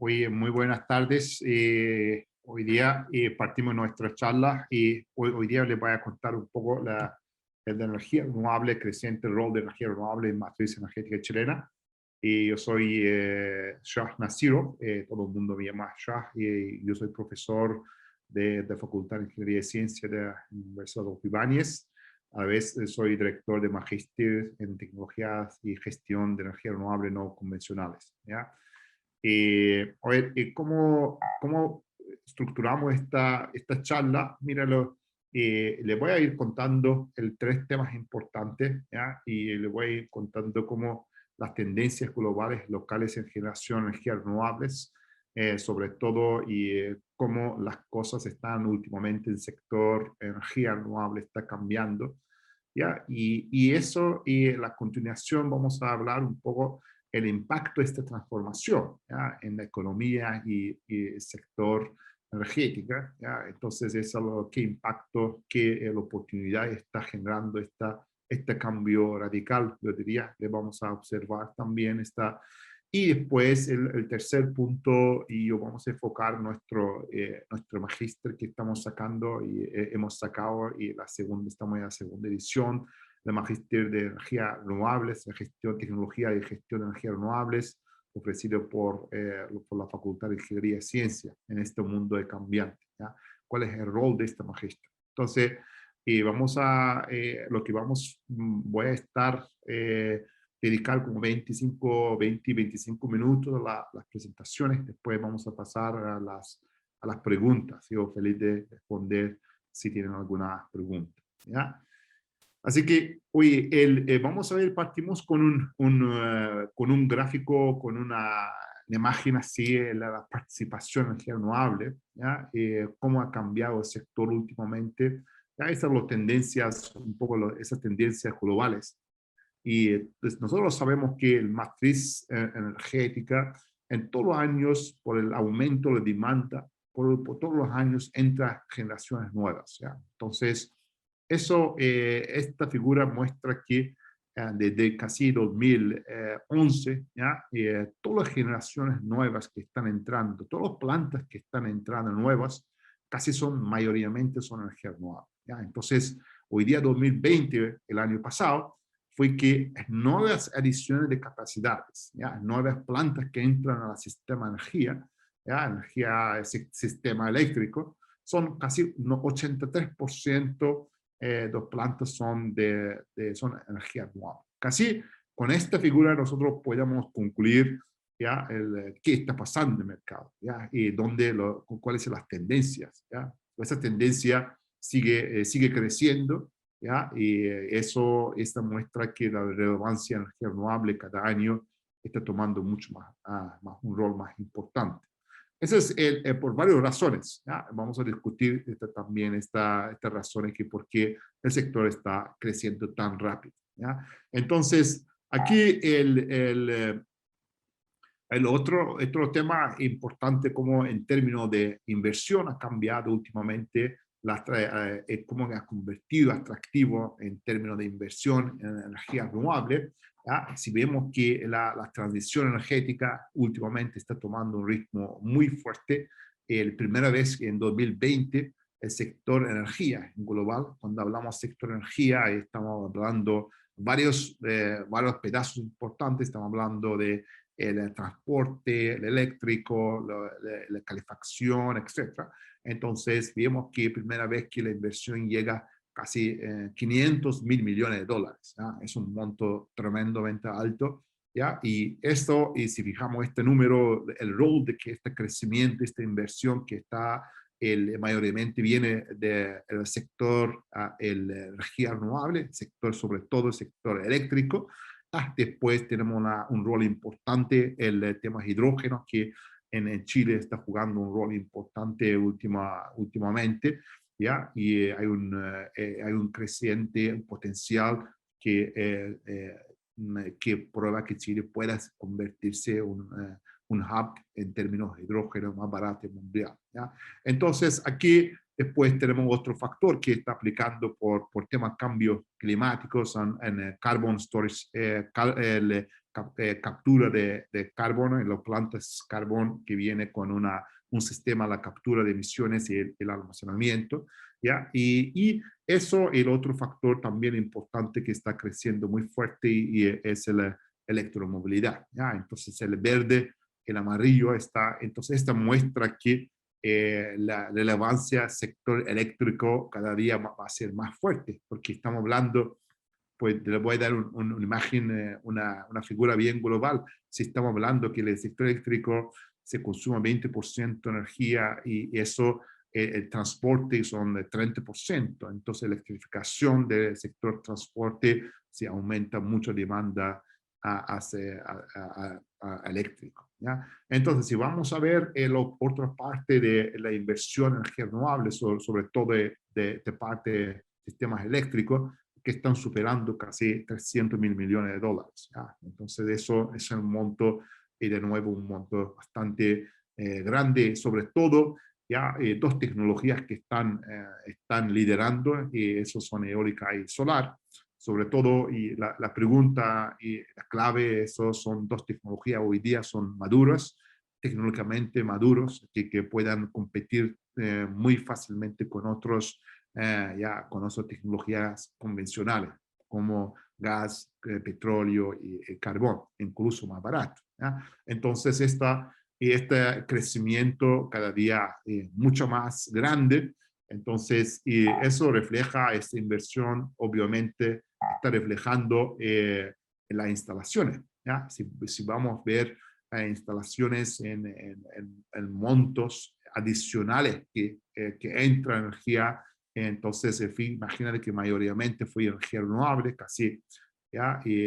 Oye, muy buenas tardes. Hoy día partimos nuestra charla y hoy día les voy a contar un poco la energía renovable, creciente rol de energía renovable en matriz energética chilena. Y yo soy Shah Nasiro, todo el mundo me llama Shah, y yo soy profesor de Facultad de Ingeniería y Ciencia de la Universidad de Ibáñez. A la vez soy director de Magíster en Tecnologías y Gestión de Energía Renovable No Convencionales, ¿ya? A ver, ¿cómo estructuramos esta charla? Míralo, le voy a ir contando tres temas importantes, ¿ya? Y le voy a ir contando cómo las tendencias globales, locales en generación de energías renovables, sobre todo, y cómo las cosas están últimamente en el sector energía renovable, está cambiando, ¿ya? Y eso, y en la continuación vamos a hablar un poco el impacto de esta transformación, ¿ya? En la economía y el sector energética, ¿ya? Entonces, es algo, qué impacto, qué oportunidad está generando este cambio radical, yo diría, que vamos a observar también y después el tercer punto, y vamos a enfocar nuestro magíster que estamos sacando y hemos sacado, y estamos en la segunda edición, de Magíster de Energías Renovables, de Gestión, Tecnología y Gestión de Energías Renovables, ofrecido por la Facultad de Ingeniería y Ciencia en este mundo de cambiante, ¿ya? ¿Cuál es el rol de esta magíster? Entonces, voy a estar dedicar como 25 minutos a las presentaciones, después vamos a pasar a las preguntas. Yo feliz de responder si tienen alguna pregunta, ¿ya? Así que, oye, vamos a ver, partimos con un gráfico, con una imagen así, la participación en energía renovable, ¿ya? Cómo ha cambiado el sector últimamente. Ya esas son las tendencias, un poco esas tendencias globales. Y pues, nosotros sabemos que el matriz energética en todos los años, por el aumento de demanda, por todos los años entra generaciones nuevas, ¿ya? Entonces, esta figura muestra que desde casi 2011, ¿ya? Todas las generaciones nuevas que están entrando, todas las plantas que están entrando nuevas, casi mayoritariamente son energías renovables, ¿ya? Entonces, hoy día 2020, el año pasado, fue que nuevas adiciones de capacidades, ¿ya? Nuevas plantas que entran al sistema de energía, ¿ya? Sistema eléctrico, son casi 83% de plantas son energía renovable. Casi con esta figura nosotros podemos concluir, ¿ya? Qué está pasando en el mercado, ¿ya? Y cuáles son las tendencias, ¿ya? Esa tendencia sigue creciendo, ¿ya? Y esta muestra que la relevancia de energía renovable cada año está tomando mucho un rol más importante. Eso es por varias razones, ¿ya? Vamos a discutir también estas razones que por qué el sector está creciendo tan rápido, ¿ya? Entonces, aquí el otro tema importante, como en términos de inversión ha cambiado últimamente, cómo ha convertido atractivo en términos de inversión en energía renovable, ¿ya? Si vemos que la transición energética últimamente está tomando un ritmo muy fuerte, la primera vez en 2020 el sector energía en global, cuando hablamos sector energía, estamos hablando varios pedazos importantes, estamos hablando de el transporte, el eléctrico, la calefacción, etcétera. Entonces, vemos que primera vez que la inversión llega casi 500 mil millones de dólares, ¿ya? Es un monto tremendamente alto, ¿ya? Y esto, y si fijamos este número, el rol de que este crecimiento, esta inversión que está, mayormente viene del sector, el energía renovable, sector, sobre todo el sector eléctrico. Después tenemos un rol importante el tema hidrógeno, que en Chile está jugando un rol importante últimamente, ¿ya? Y hay un creciente potencial que prueba que Chile pueda convertirse en un hub en términos de hidrógeno más barato mundial, ¿ya? Entonces, aquí Después tenemos otro factor que está aplicando por temas cambios climáticos en carbon storage, captura de carbono en las plantas carbón que viene con un sistema de la captura de emisiones y el almacenamiento. ¿Ya? Y eso, el otro factor también importante que está creciendo muy fuerte y es la electromovilidad. ¿Ya? Entonces el verde, el amarillo está, entonces esta muestra que la relevancia del sector eléctrico cada día va a ser más fuerte, porque estamos hablando, pues les voy a dar una imagen, una figura bien global. Si estamos hablando que el sector eléctrico se consume 20% de energía y eso, el transporte son de 30%, entonces la electrificación del sector transporte se aumenta mucho demanda a eléctrico. ¿Ya? Entonces, si vamos a ver otra parte de la inversión en energía renovable, sobre todo de parte de sistemas eléctricos, que están superando casi 300.000 millones de dólares. ¿Ya? Entonces, eso es un monto, y de nuevo, un monto bastante grande, sobre todo, ya dos tecnologías que están liderando, y esos son eólica y solar. Sobre todo, y la pregunta y la clave, esos son dos tecnologías hoy día son maduras, tecnológicamente maduros, que puedan competir muy fácilmente con ya con otras tecnologías convencionales, como gas, petróleo y carbón, incluso más barato. ¿Ya? Entonces, este crecimiento cada día mucho más grande, entonces, y eso refleja esta inversión, obviamente, está reflejando en las instalaciones. ¿Ya? Si vamos a ver instalaciones en montos adicionales que entra energía, entonces, en fin, imagínate que mayoritariamente fue energía renovable, casi, ¿ya? Y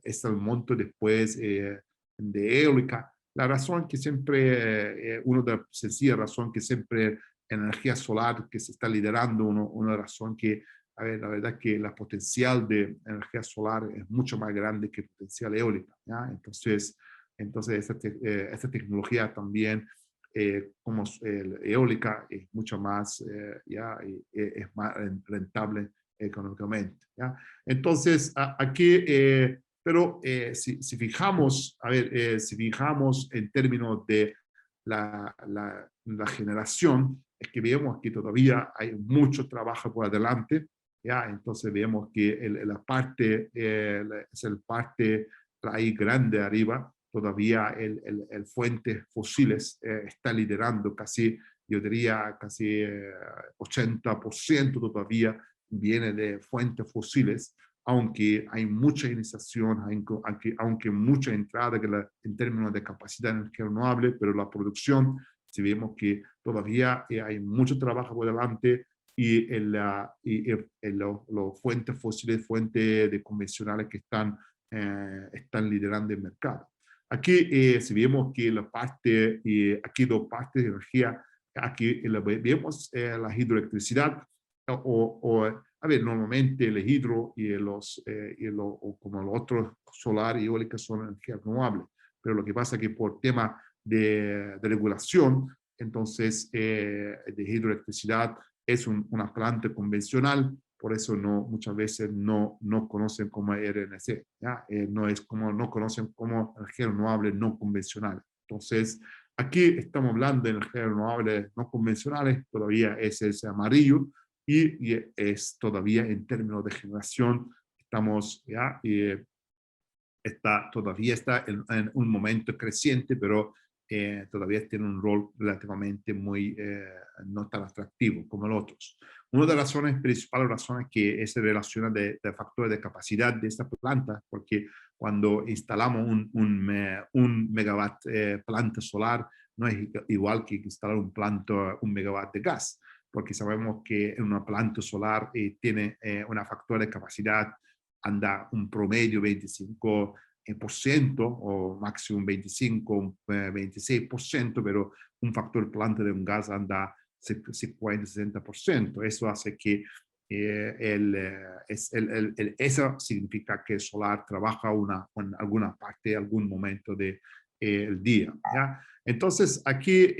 es el monto después de eólica. La razón que siempre, una de las sencillas razones que siempre energía solar que se está liderando, una razón que, a ver, la verdad que la potencial de energía solar es mucho más grande que el potencial eólica, ¿ya? Entonces esta tecnología también, como eólica, es mucho más, ya, es más rentable económicamente, ¿ya? Entonces, aquí, pero si fijamos, a ver, si fijamos en términos de la generación, es que vemos que todavía hay mucho trabajo por adelante, ¿ya? Entonces vemos que la parte, es el parte ahí grande arriba, todavía el fuentes fósiles está liderando casi, yo diría casi 80% todavía viene de fuentes fósiles, aunque hay mucha iniciación, aunque mucha entrada en términos de capacidad renovable, pero la producción, si vemos que todavía hay mucho trabajo por delante y los fuentes fósiles, fuentes de convencionales que están liderando el mercado. Aquí, si vemos que aquí dos partes de energía, aquí vemos la hidroelectricidad, a ver, normalmente el hidro o como los otros solar y eólica son energía renovable, pero lo que pasa es que por tema de regulación, entonces de hidroelectricidad es una planta convencional, por eso muchas veces no conocen como RNC, ¿ya? No conocen como energía renovable no convencional. Entonces, aquí estamos hablando de energías renovables no convencionales, todavía es ese amarillo, y es todavía en términos de generación, estamos ya, todavía está en un momento creciente, pero todavía tiene un rol relativamente no tan atractivo como los otros. Una de las principales razones que se relaciona de factores de capacidad de esta planta, porque cuando instalamos un megawatt planta solar, no es igual que instalar un megawatt de gas, porque sabemos que una planta solar tiene una factor de capacidad, anda un promedio 25% o máximo 25, 26%, pero un factor planta de un gas anda 50, 60%. Eso hace que eso significa que el solar trabaja en alguna parte, algún momento del día. ¿Ya? Entonces, aquí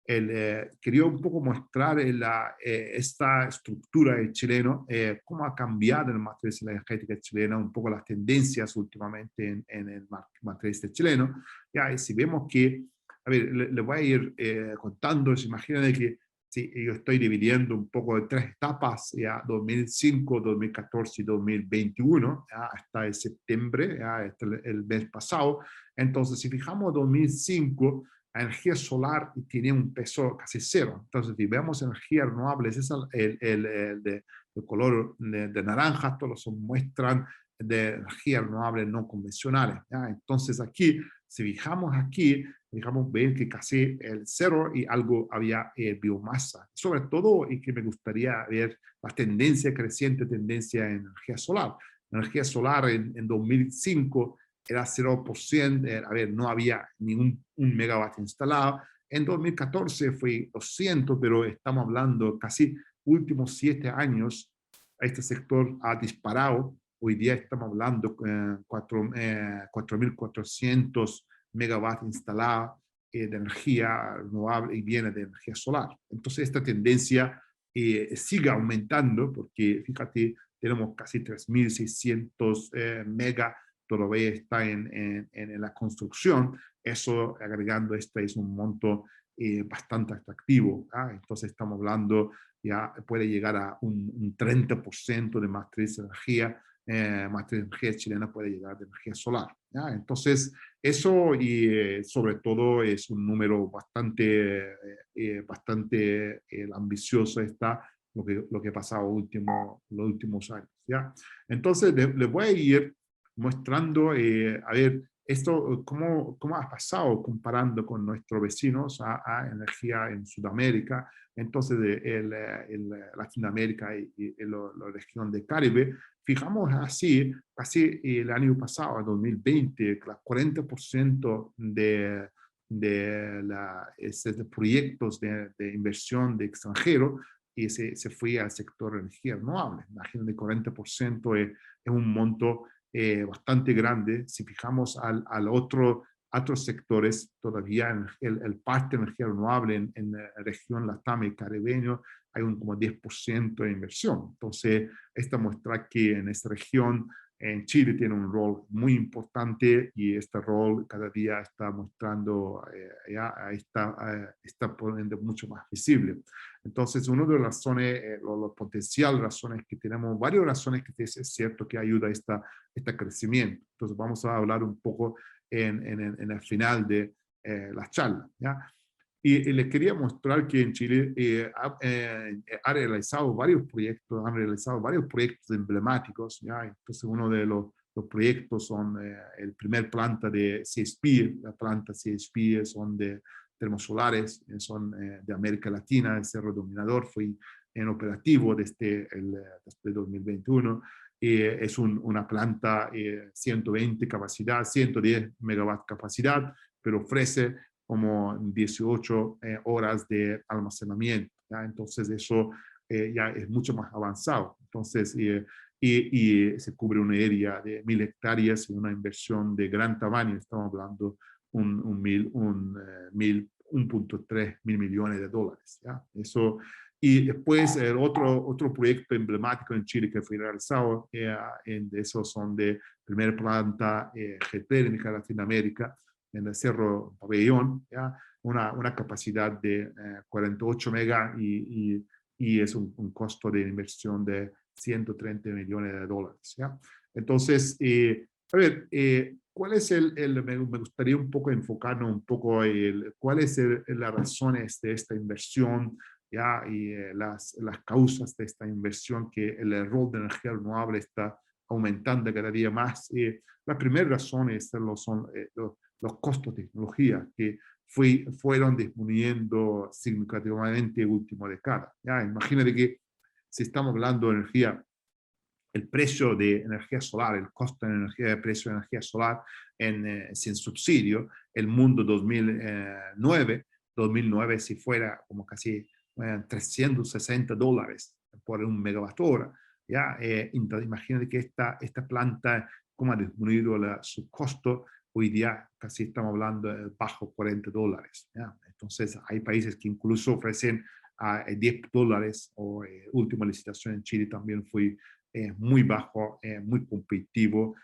quería un poco mostrar esta estructura del chileno, cómo ha cambiado la matriz energética chilena, un poco las tendencias últimamente en el matriz chileno. Ya, y si vemos que, a ver, le voy a ir contando, se imaginan que sí, yo estoy dividiendo un poco en tres etapas, ya 2005, 2014 y 2021, ya, hasta el septiembre, ya, hasta el mes pasado. Entonces, si fijamos 2005, la energía solar tiene un peso casi cero. Entonces, si vemos energías renovables, es el color de naranja, todos son muestran de energías renovables no convencionales. ¿Ya? Entonces, aquí, si fijamos aquí, dejamos ver que casi el cero y algo había biomasa. Sobre todo, y que me gustaría ver la tendencia creciente, tendencia en energía solar. Energía solar en 2005 era 0%, a ver, no había ni un megawatt instalado. En 2014 fue 200, pero estamos hablando casi últimos 7 años, este sector ha disparado. Hoy día estamos hablando de 4.400 megawatts instalados de energía renovable y viene de energía solar. Entonces esta tendencia sigue aumentando porque, fíjate, tenemos casi 3.600 megas todavía está en la construcción, eso agregando este es un monto bastante atractivo. Entonces estamos hablando, ya puede llegar a un 30% de matriz de energía chilena puede llegar de energía solar. ¿Ya? Entonces eso y sobre todo es un número bastante ambicioso está lo que ha pasado los últimos años. ¿Ya? Entonces le voy a ir mostrando, a ver, esto, cómo ha pasado comparando con nuestros vecinos a energía en Sudamérica, entonces Latinoamérica y la región del Caribe. Fijamos así, casi el año pasado, en 2020, el 40% de proyectos de inversión de extranjero y se fue al sector de energía renovable. Imagínate, 40% es un monto bastante grande. Si fijamos otros sectores, todavía el parte de energía renovable en la región Latam y caribeño hay un como 10% de inversión. Entonces, esta muestra que en esta región, en Chile, tiene un rol muy importante y este rol cada día está mostrando, está poniendo mucho más visible. Entonces, una de las razones, los potenciales razones que tenemos, varias razones que es cierto que ayuda a este crecimiento. Entonces, vamos a hablar un poco en el final de la charla. ¿Ya? Y les quería mostrar que en Chile han realizado varios proyectos emblemáticos. ¿Ya? Entonces, uno de los proyectos son el primer planta de CSP, la planta CSP son de termosolares, son de América Latina, el Cerro Dominador fue en operativo desde 2021. Es una planta 120 capacidad, 110 megawatt capacidad, pero ofrece como 18 horas de almacenamiento. ¿Ya? Entonces eso ya es mucho más avanzado. Entonces, y se cubre una área de 1.000 hectáreas y una inversión de gran tamaño. Estamos hablando un 1.3 mil millones de dólares. ¿Ya? Eso, y después otro proyecto emblemático en Chile que fue realizado, de esos son de primera planta geotérmica en Latinoamérica, en el Cerro Pabellón, ¿ya? Una capacidad de 48 megas y es un costo de inversión de 130 millones de dólares. ¿Ya? Entonces, a ver, ¿cuál es me gustaría un poco enfocarnos un poco cuáles son las razones de esta inversión, ¿ya? Y las causas de esta inversión, que el rol de energía renovable está aumentando cada día más. La primera razón son los costos de tecnología que fueron disminuyendo significativamente en la última década. ¿Ya? Imagínate que si estamos hablando de energía, el precio de energía solar, el costo de energía, el precio de energía solar sin subsidio, el mundo 2009 si fuera como casi $360 por un megawatt hora. ¿Ya? Entonces, imagínate que esta planta, como ha disminuido su costo, hoy día casi estamos hablando de bajo $40. ¿Ya? Entonces, hay países que incluso ofrecen $10 o última licitación en Chile también fue muy bajo, muy competitivo,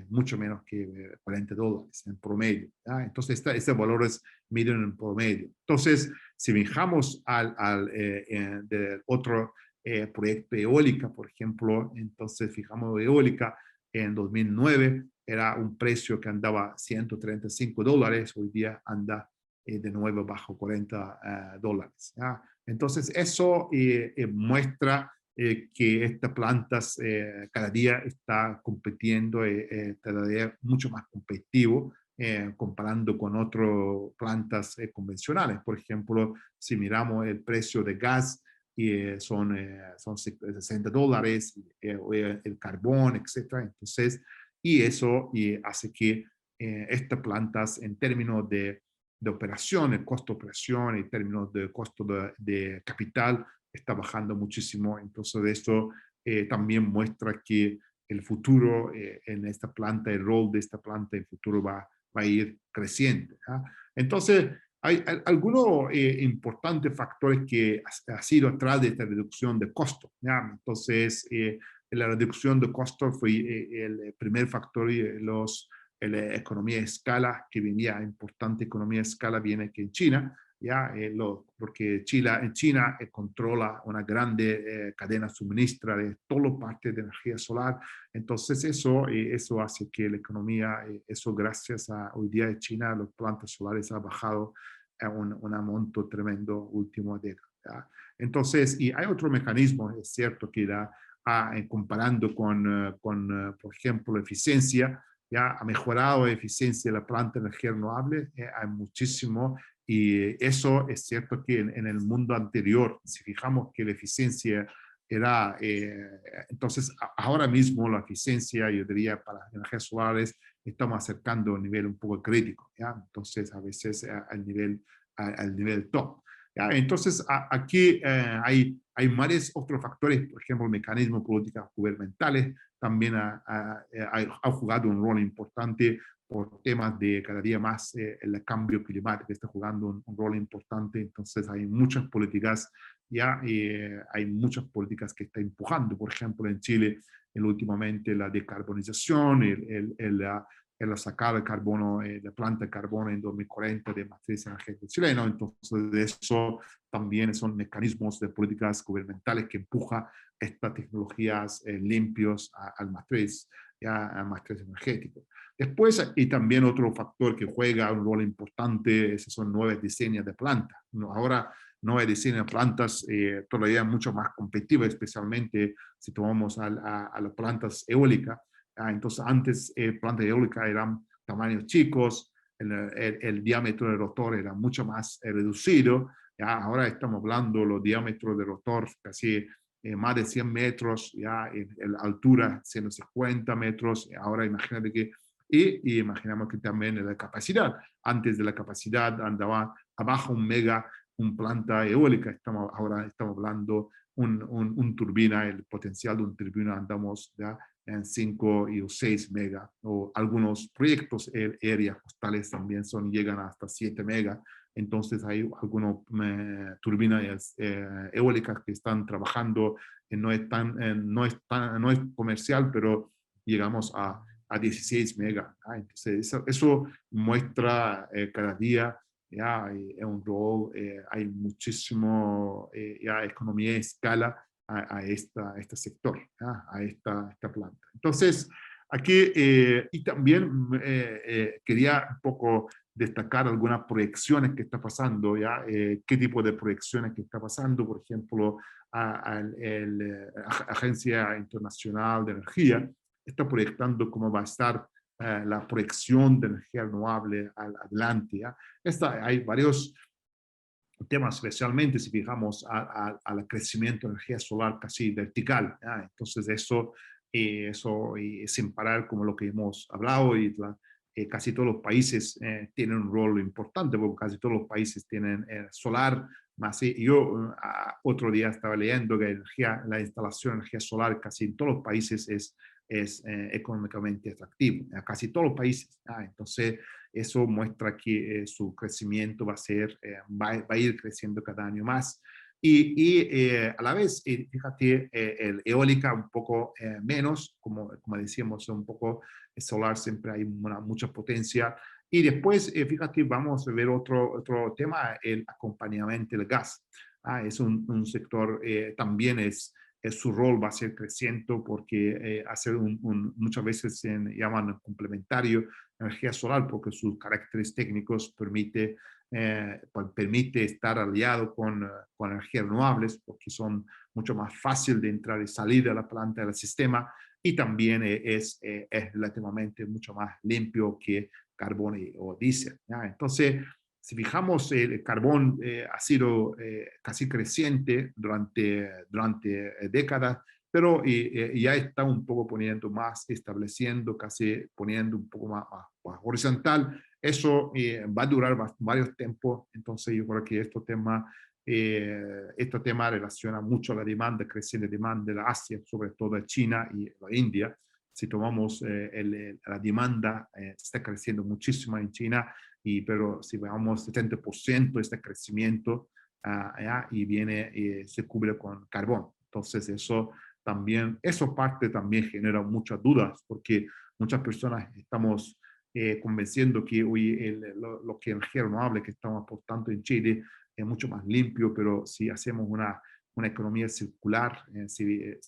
mucho menos que $40 en promedio. ¿Ya? Entonces, estos valores miden en promedio. Entonces, si fijamos del otro proyecto eólica, por ejemplo, entonces fijamos eólica en 2009, era un precio que andaba $135, hoy día anda de nuevo bajo $40. ¿Ya? Entonces, eso muestra que estas plantas cada día está compitiendo, cada día mucho más competitivo, comparando con otras plantas convencionales. Por ejemplo, si miramos el precio de gas, son $60, el carbón, etcétera. Entonces, y eso hace que estas plantas en términos de operación, el costo de operación, en términos de costo de capital, está bajando muchísimo. Entonces, esto también muestra que el futuro en esta planta, el rol de esta planta en el futuro va a ir creciendo. ¿Ya? Entonces, hay algunos importantes factores que ha sido atrás de esta reducción de costos. ¿Ya? Entonces, la reducción de costos fue el primer factor, la economía de escala, que venía, importante economía de escala, viene aquí en China, ¿ya? Porque en China controla una grande cadena suministra de todas las partes de energía solar. Entonces eso hace que la economía, eso gracias a hoy día en China, las plantas solares ha bajado a un monto tremendo último década. ¿Ya? Entonces, y hay otro mecanismo, es cierto que comparando por ejemplo, la eficiencia, ya ha mejorado la eficiencia de la planta de energía renovable, hay muchísimo, y eso es cierto que en el mundo anterior, si fijamos que la eficiencia era, entonces ahora mismo la eficiencia, yo diría, para las energías solares, estamos acercando a un nivel un poco crítico, ¿ya? Entonces a veces al nivel top. ¿Ya? Entonces aquí hay varios otros factores, por ejemplo, el mecanismo de políticas gubernamentales también ha jugado un rol importante por temas de cada día más el cambio climático está jugando un rol importante. Entonces hay muchas políticas hay muchas políticas que está empujando, por ejemplo en Chile últimamente la decarbonización, el sacar el carbono, la planta de carbono en 2040 de matriz energética chilena. Entonces eso también son mecanismos de políticas gubernamentales que empujan estas tecnologías limpios al matriz, al matriz energético. Después, y también otro factor que juega un rol importante, esos son nuevos diseños de plantas. Ahora, nuevos diseños de plantas todavía mucho más competitivas, especialmente si tomamos a las plantas eólicas. Entonces, antes plantas eólicas eran tamaños chicos, el diámetro del rotor era mucho más reducido. Ahora estamos hablando los diámetros del rotor casi más de 100 metros, en la altura 150 metros. Ahora imagínate que y imaginamos que también la capacidad. Antes de la capacidad andaba abajo un mega, un planta eólica. Ahora estamos hablando un turbina, el potencial de un turbina andamos ya en 5 y 6 mega. O algunos proyectos aéreas postales también llegan hasta 7 mega. Entonces hay algunas turbinas eólicas que están trabajando, no es comercial, pero llegamos a 16 megas. Entonces, eso muestra cada día un rol, hay muchísimo economía de escala a este sector, a esta planta. Entonces, aquí, y también quería un poco destacar algunas proyecciones que está pasando, qué tipo de proyecciones que está pasando, por ejemplo, la Agencia Internacional de Energía está proyectando cómo va a estar la proyección de energía renovable adelante. Hay varios temas, especialmente si fijamos al crecimiento de energía solar casi vertical. Entonces eso sin parar como lo que hemos hablado y casi todos los países tienen un rol importante porque casi todos los países tienen solar. Más, yo otro día estaba leyendo que la instalación de energía solar casi en todos los países es económicamente atractivo, casi todos los países. Entonces, eso muestra que su crecimiento va a ir creciendo cada año más. A la vez, fíjate, el eólica un poco menos, como decíamos, un poco solar siempre hay mucha potencia. Y después, fíjate, vamos a ver otro tema, el acompañamiento del gas. Es un sector, también su rol va a ser creciente porque hace muchas veces se llaman complementario energía solar porque sus caracteres técnicos permite estar aliado con energías renovables porque son mucho más fácil de entrar y salir de la planta del sistema y también es relativamente mucho más limpio que carbón o diésel. ¿Ya? Entonces, si fijamos, el carbón ha sido casi creciente durante décadas, pero ya está un poco poniendo más, estableciendo, casi poniendo un poco más horizontal. Eso va a durar varios tiempos, entonces yo creo que este tema relaciona mucho a la demanda, creciente demanda de Asia, sobre todo de China y la India. Si tomamos la demanda, está creciendo muchísimo en China, pero si veamos 70% de este crecimiento y se cubre con carbón. Entonces eso parte también genera muchas dudas porque muchas personas estamos convenciendo que hoy lo que energía renovable que estamos aportando en Chile es mucho más limpio, pero si hacemos una economía circular,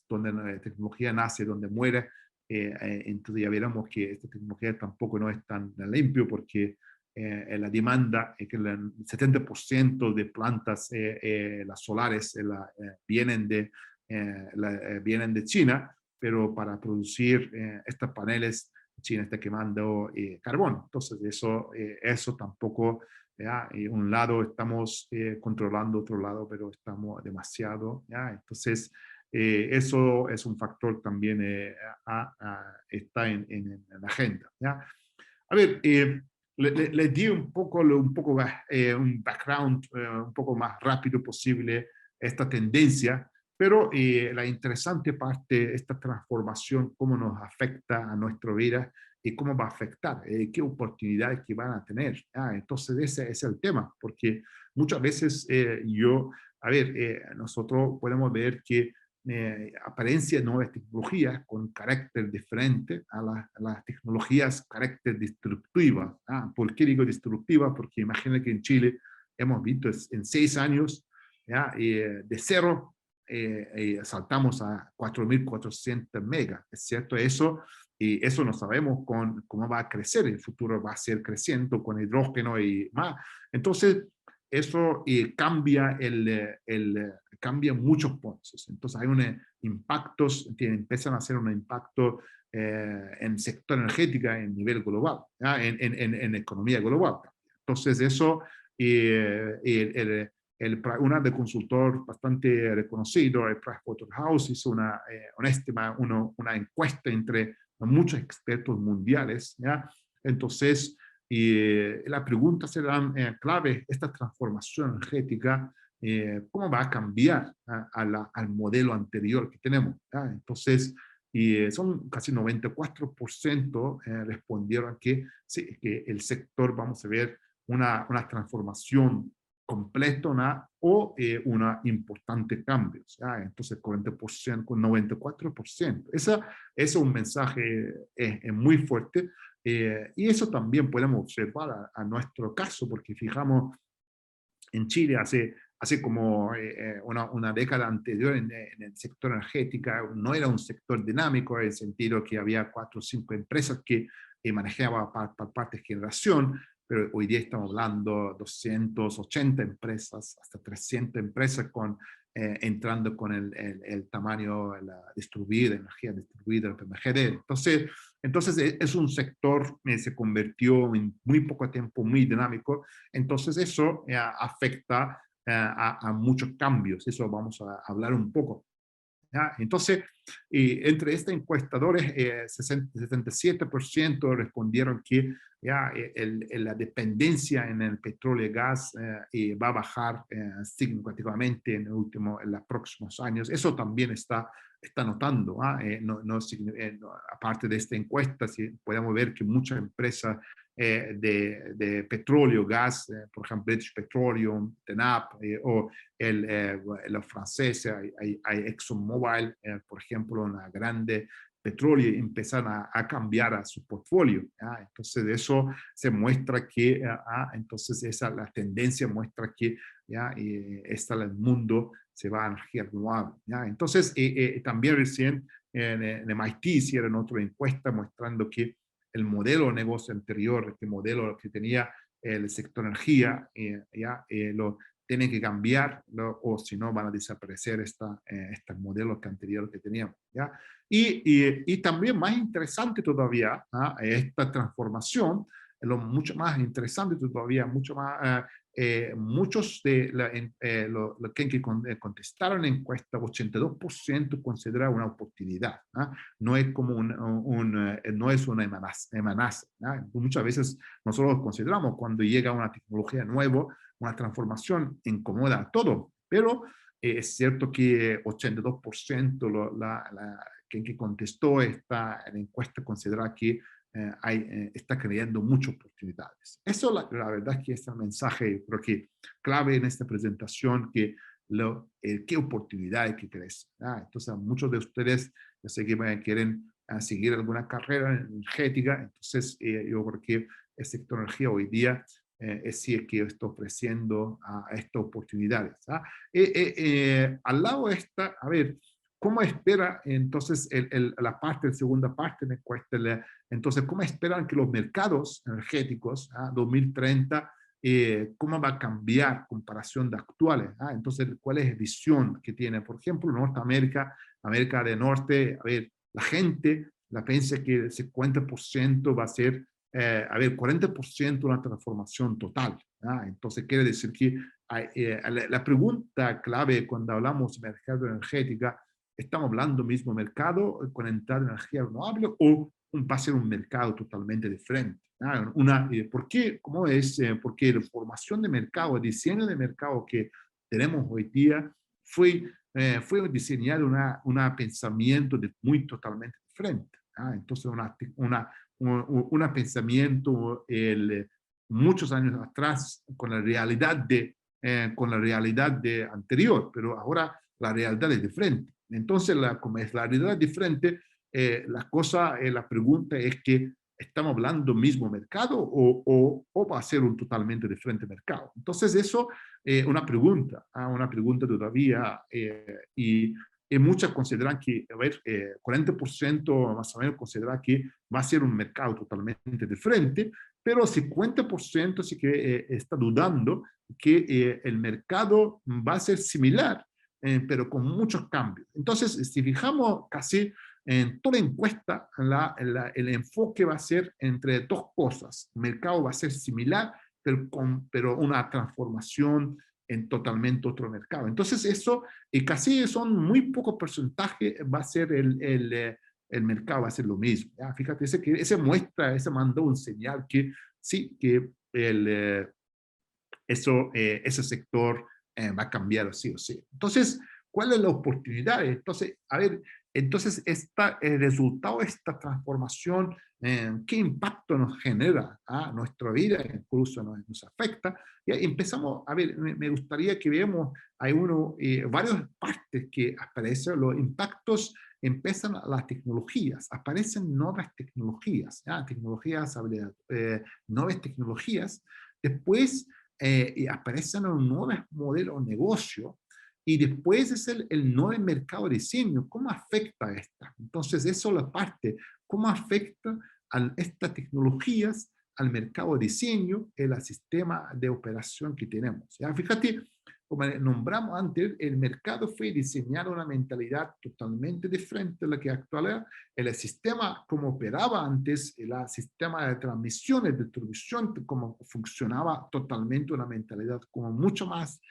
donde la tecnología nace, donde muere, entonces ya veremos que esta tecnología tampoco no es tan limpio porque la demanda, que el 70% de plantas las solares vienen de China, pero para producir estos paneles, China está quemando carbón. Entonces, eso tampoco, ¿ya? Y un lado estamos controlando, otro lado, pero estamos demasiado, ¿ya? Entonces, eso es un factor también está en la agenda, ¿ya? A ver, le di un background un poco más rápido posible a esta tendencia, pero la interesante parte, esta transformación, cómo nos afecta a nuestra vida y cómo va a afectar, qué oportunidades que van a tener. Entonces, ese es el tema, porque muchas veces nosotros podemos ver que apariencia de nuevas tecnologías con carácter diferente a las tecnologías carácter destructiva. ¿Por qué digo destructiva? Porque imagina que en Chile hemos visto en 6 años de cero saltamos a 4.400 megas, ¿es cierto? Y eso no sabemos cómo va a crecer, el futuro va a ser creciendo con hidrógeno y más. Entonces, eso cambia muchos puntos. Entonces hay impactos, empiezan a hacer un impacto en el sector energético en nivel global, en economía global. Entonces eso, una de consultor bastante reconocido, el Pricewaterhouse, hizo una encuesta entre muchos expertos mundiales, ¿ya? Entonces, la pregunta será clave, esta transformación energética, cómo va a cambiar al modelo anterior que tenemos. Entonces, son casi 94% respondieron que, sí, que el sector, vamos a ver, una transformación completa o una importante cambios. Entonces, 40% con 94%. Ese es un mensaje muy fuerte. Y eso también podemos observar a nuestro caso, porque fijamos en Chile hace como una década anterior en el sector energético, no era un sector dinámico en el sentido que había 4 o 5 empresas que manejaban para parte de generación, pero hoy día estamos hablando de 280 empresas, hasta 300 empresas entrando con el tamaño, la distribuida, energía distribuida, el PMGD. Entonces es un sector que se convirtió en muy poco tiempo muy dinámico. Entonces eso afecta a muchos cambios. Eso vamos a hablar un poco. ¿Ya? Entonces, entre estos encuestadores, 77% respondieron que la dependencia en el petróleo y gas va a bajar significativamente en los próximos años. Eso también está notando. Aparte de esta encuesta, podemos ver que muchas empresas de petróleo, gas, por ejemplo, British Petroleum, TENAP, o los franceses, hay ExxonMobil, por ejemplo, una grande petróleo, y empiezan a cambiar a su portfolio. ¿Ya? Entonces, de eso se muestra que, entonces, la tendencia muestra que ya el mundo se va a energía renovable. ¿Ya? Entonces, también recién en MIT hicieron otra encuesta mostrando que el modelo de negocio anterior, este modelo que tenía el sector energía, lo tienen que cambiar, o si no van a desaparecer estos modelos anteriores que teníamos. ¿Ya? Y también más interesante todavía, esta transformación, lo mucho más interesante todavía, mucho más, muchos de los que contestaron la encuesta, 82% considera una oportunidad. No es como no es una amenaza. Muchas veces nosotros consideramos cuando llega una tecnología nueva, una transformación incomoda a todo, pero es cierto que 82% que contestó esta encuesta considera que está creando muchas oportunidades. Eso la verdad es que es el mensaje, creo que clave en esta presentación, que qué oportunidades que crecen. Entonces, muchos de ustedes, yo sé que quieren seguir alguna carrera energética, entonces yo creo que el sector energía hoy día es sí que está ofreciendo a estas oportunidades. Al lado de esta, a ver, ¿cómo espera entonces la segunda parte de la encuesta? Entonces, ¿cómo esperan que los mercados energéticos, 2030, cómo va a cambiar comparación de actuales? Entonces, ¿cuál es la visión que tiene? Por ejemplo, Norteamérica, América del Norte, a ver, la gente la piensa que el 50% va a ser, a ver, 40% una transformación total. Entonces, quiere decir que la pregunta clave cuando hablamos de mercado energética, ¿estamos hablando mismo mercado con entrada de energía renovable o va a ser un mercado totalmente diferente? ¿Por qué? ¿Cómo es? Porque la formación de mercado, el diseño de mercado que tenemos hoy día fue diseñado un pensamiento muy totalmente diferente. Entonces, un pensamiento muchos años atrás con la realidad anterior, pero ahora la realidad es diferente. Entonces, como es la realidad diferente, la pregunta es que ¿estamos hablando mismo mercado o va a ser un totalmente diferente mercado? Entonces, eso es una pregunta todavía, y muchas consideran que, a ver, 40% más o menos considera que va a ser un mercado totalmente diferente, pero 50% sí que está dudando que el mercado va a ser similar, pero con muchos cambios. Entonces, si fijamos casi en toda encuesta, el enfoque va a ser entre dos cosas. El mercado va a ser similar, pero una transformación en totalmente otro mercado. Entonces, eso, casi son muy pocos porcentajes, va a ser el mercado va a ser lo mismo. ¿Ya? Fíjate, ese mandó un señal que sí, que ese sector va a cambiar sí o sí. Entonces, ¿cuál es la oportunidad? Entonces, a ver, entonces el resultado de esta transformación, ¿qué impacto nos genera a nuestra vida? Incluso nos afecta. Y empezamos, a ver, me gustaría que veamos, hay varias partes que aparecen, los impactos empiezan las tecnologías, aparecen nuevas tecnologías, nuevas tecnologías, después y aparecen un nuevo modelo de negocio, y después es el nuevo mercado de diseño. ¿Cómo afecta esta? Entonces, eso es la parte, ¿cómo afecta a estas tecnologías al mercado de diseño y al sistema de operación que tenemos? ¿Ya? Fíjate, como nombramos antes, el mercado fue diseñado una mentalidad totalmente diferente a la que actual. El sistema como operaba antes, el sistema de transmisión y distribución, como funcionaba totalmente, una mentalidad como mucho más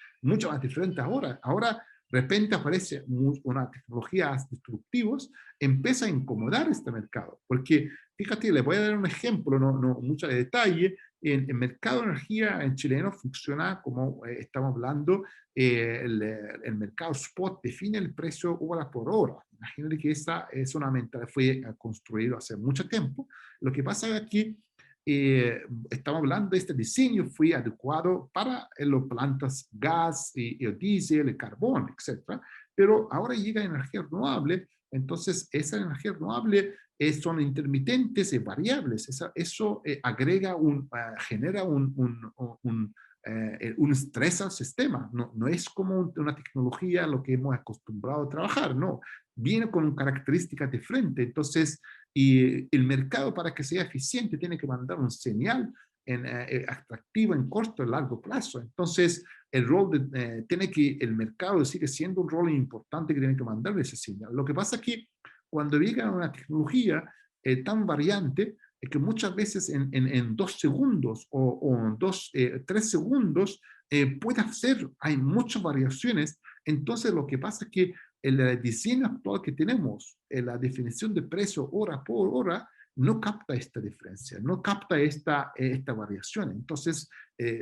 diferente ahora. Ahora, de repente aparece una tecnología destructivas, empieza a incomodar este mercado, porque fíjate, le voy a dar un ejemplo, no mucho de detalle. El mercado de energía en chileno funciona como estamos hablando, el mercado spot define el precio hora por hora. Imagínate que esa es una mentalidad, fue construido hace mucho tiempo. Lo que pasa aquí, estamos hablando de este diseño fue adecuado para las plantas gas, el diésel, el carbón, etcétera. Pero ahora llega energía renovable, entonces esa energía renovable son intermitentes y variables. Eso agrega genera un estrés al sistema. No es como una tecnología a lo que hemos acostumbrado a trabajar, no. Viene con características de frente. Entonces, y el mercado para que sea eficiente tiene que mandar un señal atractivo en corto y largo plazo. Entonces, el mercado sigue siendo un rol importante que tiene que mandar ese señal. Lo que pasa es que cuando llega una tecnología tan variante, es que muchas veces en 2 segundos o en 3 segundos puede hacer, hay muchas variaciones. Entonces lo que pasa es que el diseño actual que tenemos, la definición de precio hora por hora, no capta esta diferencia, no capta esta variación. Entonces,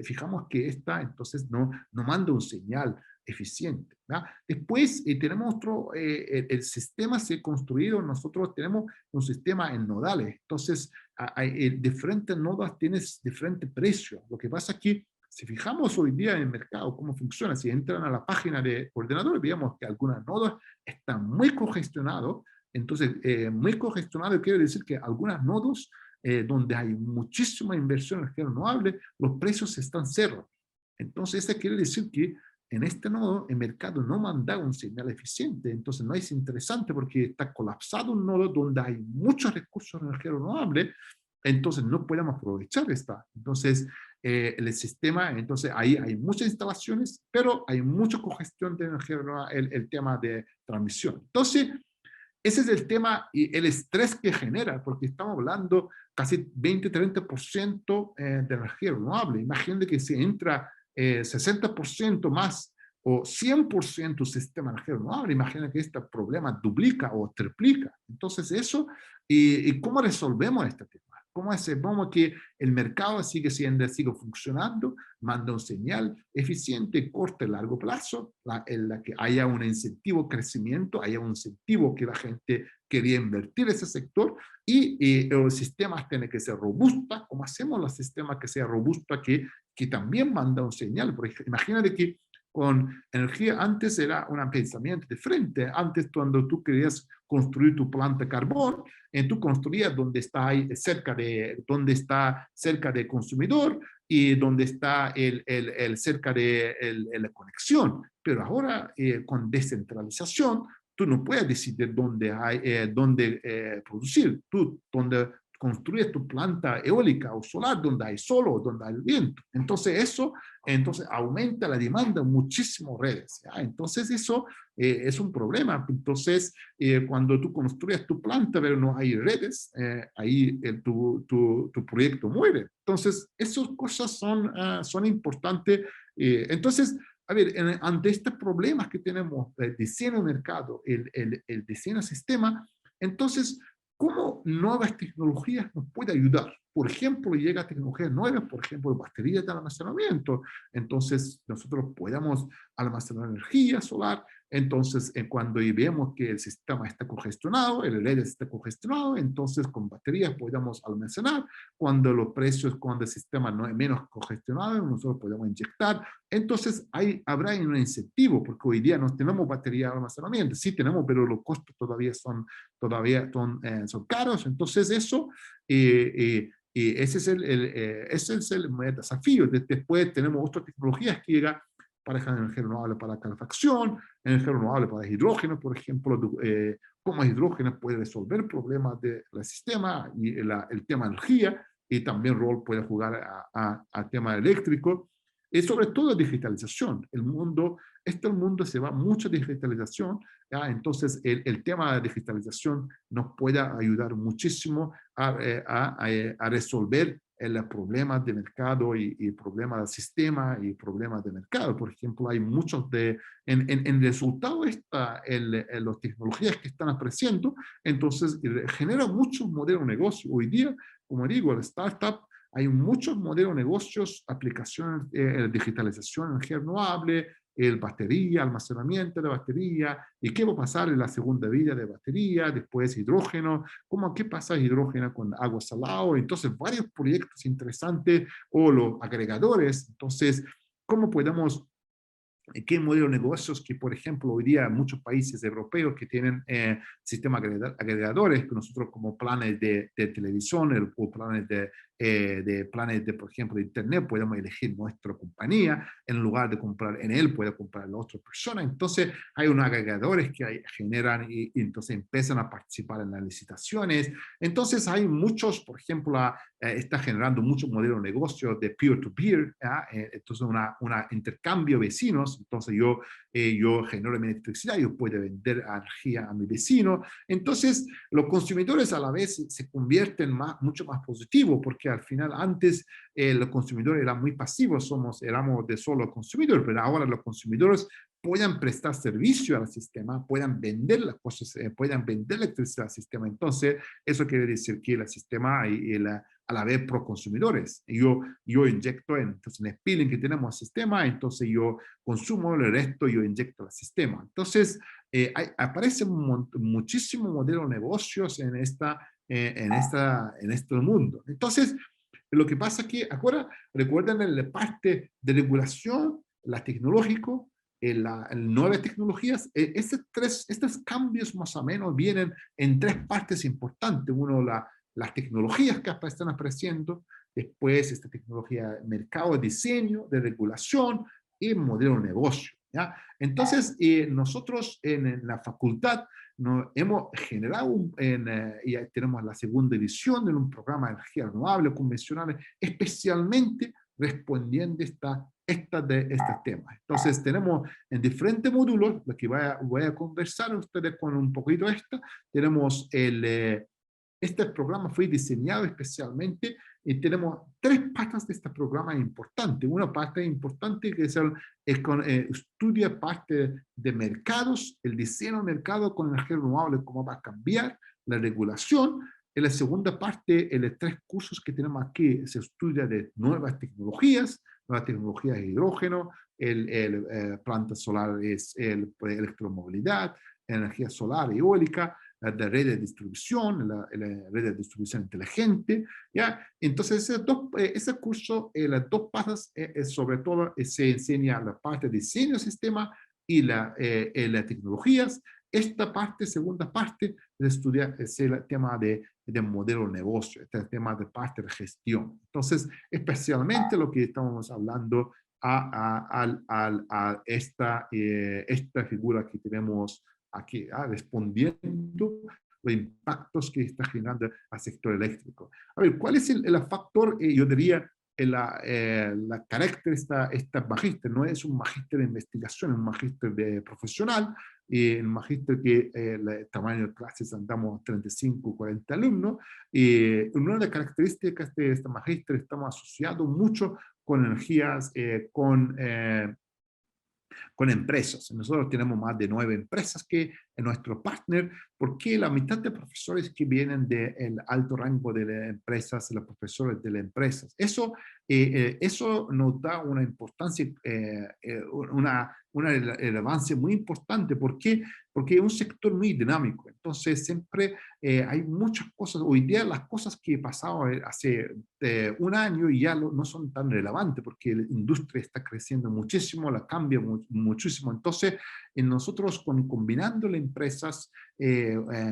fijamos que entonces no manda un señal eficiente, ¿verdad? Después tenemos el sistema se ha construido, nosotros tenemos un sistema en nodales, entonces diferentes nodas tienen diferente precio. Lo que pasa es que si fijamos hoy día en el mercado cómo funciona, si entran a la página de ordenador, vemos que algunas nodas están muy congestionadas. Entonces, muy congestionado quiere decir que algunos nodos donde hay muchísima inversión en energía renovable, los precios están cero. Entonces, eso quiere decir que en este nodo el mercado no manda un señal eficiente. Entonces, no es interesante porque está colapsado un nodo donde hay muchos recursos de energía renovable. Entonces, no podemos aprovechar esta. Entonces, el sistema, entonces ahí hay muchas instalaciones, pero hay mucha congestión de energía renovable, el tema de transmisión. Entonces, ese es el tema y el estrés que genera, porque estamos hablando casi 20-30% de energía renovable. Imagínate que si entra 60% más o 100% sistema de energía renovable, imagínate que este problema duplica o triplica. Entonces eso, ¿y cómo resolvemos este tema? ¿Cómo hacemos que el mercado sigue funcionando, manda un señal eficiente, corto y largo plazo, en la que haya un incentivo crecimiento, haya un incentivo que la gente quería invertir en ese sector y los sistemas tienen que ser robustos? ¿Cómo hacemos los sistemas que sea robusta, que también manda un señal? Porque imagínate que con energía antes era un pensamiento de frente. Antes, cuando tú querías construir tu planta de carbón, tú construías donde está cerca del consumidor y donde está cerca de la conexión. Pero ahora, con descentralización, tú no puedes decidir dónde producir. Tú, donde construyes tu planta eólica o solar, donde hay sol o donde hay viento. Entonces aumenta la demanda en muchísimas redes, ¿ya? Entonces eso es un problema. Entonces, cuando tú construyes tu planta pero no hay redes, ahí tu proyecto muere. Entonces, esas cosas son importantes. Entonces, a ver, ante estos problemas que tenemos, el diseño de mercado, el diseño de sistema, entonces, ¿cómo nuevas tecnologías nos pueden ayudar? Por ejemplo, llega tecnologías nuevas, por ejemplo, baterías de almacenamiento. Entonces, nosotros podemos almacenar energía solar. Entonces, cuando vemos que el sistema está congestionado, el LED está congestionado, entonces con baterías podemos almacenar. Cuando el sistema no es menos congestionado, nosotros podemos inyectar. Entonces, habrá un incentivo, porque hoy día no tenemos batería de almacenamiento. Sí tenemos, pero los costos son caros. Entonces, eso ese es el desafío. Después tenemos otras tecnologías que llegan para energía renovable para calefacción, energía renovable para hidrógeno, por ejemplo, cómo el hidrógeno puede resolver problemas del sistema y el tema de energía, y también rol puede jugar al tema eléctrico, y sobre todo digitalización. El mundo se va mucho digitalización, ¿ya? Entonces el tema de digitalización nos puede ayudar muchísimo a resolver los problemas de mercado y problemas del sistema y problemas de mercado. Por ejemplo, hay muchos en resultado de las tecnologías que están apareciendo, entonces genera muchos modelos de negocio. Hoy día, como digo, el startup, hay muchos modelos de negocios, aplicaciones, digitalización, energía renovable, el batería, almacenamiento de batería, y qué va a pasar en la segunda vida de batería, después hidrógeno, qué pasa hidrógeno con agua salada, entonces varios proyectos interesantes, o los agregadores, entonces, ¿cómo podemos qué modelo de negocios que, por ejemplo, hoy día muchos países europeos que tienen sistemas agregadores, que nosotros como planes de televisión o planes planes de, por ejemplo, de Internet, podemos elegir nuestra compañía, en lugar de comprar en él, puede comprar la otra persona. Entonces, hay unos agregadores que generan y entonces empiezan a participar en las licitaciones. Entonces, hay muchos, por ejemplo, está generando muchos modelos de negocio de peer-to-peer, entonces una intercambio vecinos, entonces yo genero mi electricidad, yo puedo vender energía a mi vecino, entonces los consumidores a la vez se convierten mucho más positivos, porque al final antes los consumidores eran muy pasivos, éramos de solo consumidores, pero ahora los consumidores puedan prestar servicio al sistema, puedan vender las cosas, puedan vender electricidad al sistema. Entonces, eso quiere decir que el sistema a la vez pro consumidores. Yo inyecto entonces, en el peeling que tenemos al sistema, entonces yo consumo el resto, yo inyecto al sistema. Entonces, aparecen muchísimos modelos de negocios en este mundo. Entonces, lo que pasa es que ahora, recuerden la parte de regulación, la tecnológico, las nuevas tecnologías, estos cambios más o menos vienen en tres partes importantes. Uno, las tecnologías que están apareciendo, después esta tecnología de mercado, de diseño, de regulación y modelo de negocio. ¿Ya? Entonces, nosotros en la facultad hemos generado, ya tenemos la segunda edición de un programa de energía renovable convencional, especialmente respondiendo estos temas. Entonces, tenemos en diferentes módulos, lo que voy a conversar ustedes con un poquito tenemos este programa fue diseñado especialmente y tenemos tres patas de este programa importante. Una parte importante que estudia parte de mercados, el diseño del mercado con energía renovable, cómo va a cambiar, la regulación. En la segunda parte, en los tres cursos que tenemos aquí, se estudia de nuevas tecnologías de hidrógeno, planta solar, electromovilidad, energía solar y eólica, de red de distribución, la red de distribución inteligente, ¿ya? Entonces, ese curso, las dos patas, sobre todo, se enseña la parte de diseño del sistema y las tecnologías. Esta parte, segunda parte, de estudiar es el tema de modelo de negocio, este tema de parte de gestión. Entonces, especialmente lo que estamos hablando a esta figura que tenemos aquí, respondiendo los impactos que está generando al sector eléctrico. A ver, ¿cuál es el factor, yo diría, la carácter esta magíster? No es un magíster de investigación, es un magíster profesional, un magíster que el tamaño de clases andamos 35, 40 alumnos, y una de las características de esta magíster estamos asociados mucho con energías, con empresas. Nosotros tenemos más de 9 empresas que en nuestro partner, porque la mitad de profesores que vienen del alto rango de las empresas, los profesores de las empresas. Eso nos da una importancia, una relevancia muy importante. ¿Por qué? Porque es un sector muy dinámico. Entonces, siempre hay muchas cosas. Hoy día las cosas que pasaban hace un año y ya no son tan relevantes, porque la industria está creciendo muchísimo, la cambia muchísimo. Entonces, nosotros combinando las empresas,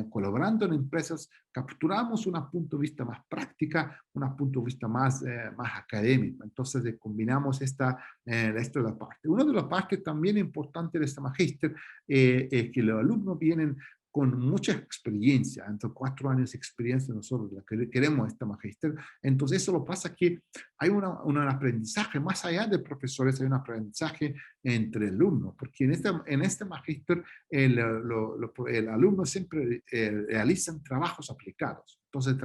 colaborando en empresas, capturamos un punto de vista más práctica, un punto de vista más académico. Entonces, combinamos esta es la parte. Una de las partes también importantes de este magíster es que los alumnos vienen con mucha experiencia, entre 4 años de experiencia nosotros queremos esta magíster. Entonces, eso lo pasa que hay un aprendizaje, más allá de profesores, hay un aprendizaje entre alumnos, porque en este magíster el alumno siempre realizan trabajos aplicados. Entonces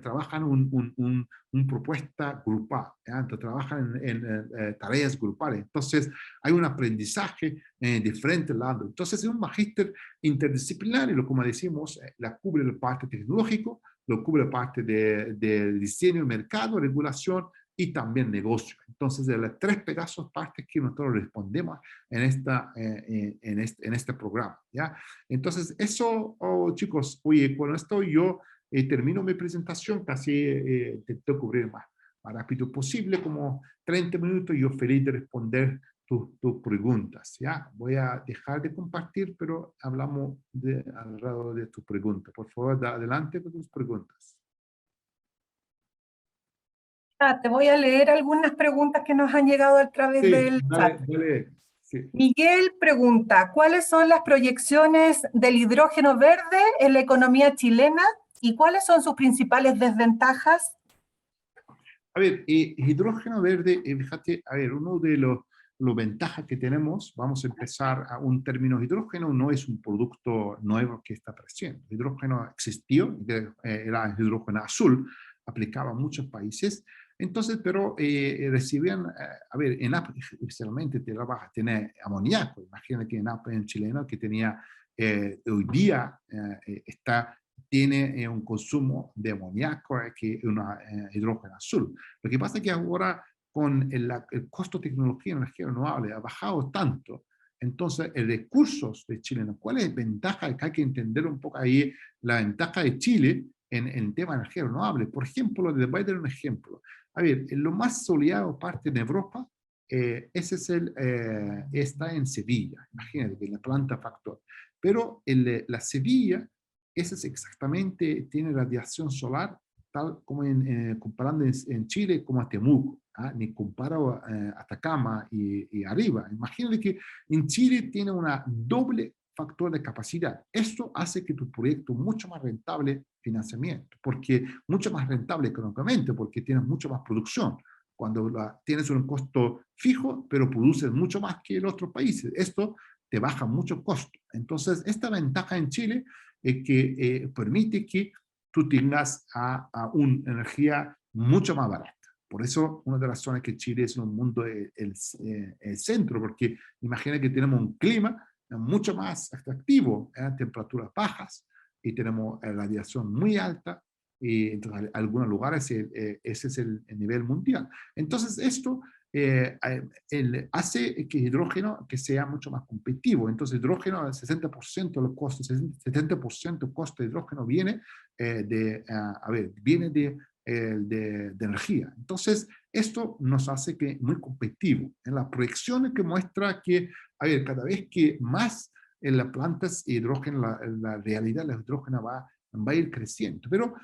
trabajan una propuesta grupal, ¿ya? Entonces trabajan en tareas grupales. Entonces hay un aprendizaje diferente lado. Entonces es un magíster interdisciplinario, como decimos, la cubre la parte tecnológica, lo cubre la parte de diseño, mercado, regulación y también negocio. Entonces, de las tres pedazos partes que nosotros respondemos en este programa, ¿ya? Entonces, eso, oh, chicos, oye, con esto yo termino mi presentación, casi intento cubrir más rápido posible, como 30 minutos, y yo feliz de responder tus preguntas, ¿ya? Voy a dejar de compartir, pero hablamos alrededor de tus preguntas. Por favor, adelante con tus preguntas. Te voy a leer algunas preguntas que nos han llegado a través Sí, del chat. dale, sí. Miguel pregunta, ¿cuáles son las proyecciones del hidrógeno verde en la economía chilena y cuáles son sus principales desventajas? A ver, hidrógeno verde, fíjate, a ver, uno de los ventajas que tenemos, vamos a empezar a un término: hidrógeno no es un producto nuevo que está apareciendo. Hidrógeno existió, era hidrógeno azul, aplicaba a muchos países, entonces, pero recibían, a ver, especialmente te vas a tener amoníaco. Imagínate que en chileno que tenía, hoy día tiene un consumo de amoníaco que una hidrógeno azul. Lo que pasa es que ahora con el costo de tecnología en energía renovable ha bajado tanto, entonces el recursos de Chile, ¿cuál es la ventaja? Que hay que entender un poco ahí la ventaja de Chile en tema de energía renovable. Por ejemplo, les voy a dar un ejemplo. A ver, en lo más soleado parte de Europa, ese es está en Sevilla, imagínate, que la planta factor. Pero la Sevilla, ese es exactamente, tiene radiación solar, tal como comparando en Chile como a Temuco, ¿ah? Ni comparo a Atacama y arriba. Imagínate que en Chile tiene una doble factor de capacidad. Esto hace que tu proyecto mucho más rentable financiamiento, porque mucho más rentable económicamente, porque tienes mucho más producción. Cuando tienes un costo fijo, pero produces mucho más que en otros países. Esto te baja mucho costo. Entonces, esta ventaja en Chile que permite que tú tengas a una energía mucho más barata. Por eso, una de las razones que Chile es un mundo el centro, porque imagina que tenemos un clima mucho más atractivo, temperaturas bajas, y tenemos radiación muy alta, y entonces en algunos lugares ese es el nivel mundial. Entonces esto hace que hidrógeno que sea mucho más competitivo. Entonces hidrógeno, el 60% de los costos, 70% del costo de hidrógeno viene viene de energía. Entonces, esto nos hace que muy competitivo. En las proyecciones que muestra que, a ver, cada vez que más en las plantas hidrógeno, la realidad del hidrógeno va a ir creciendo. Pero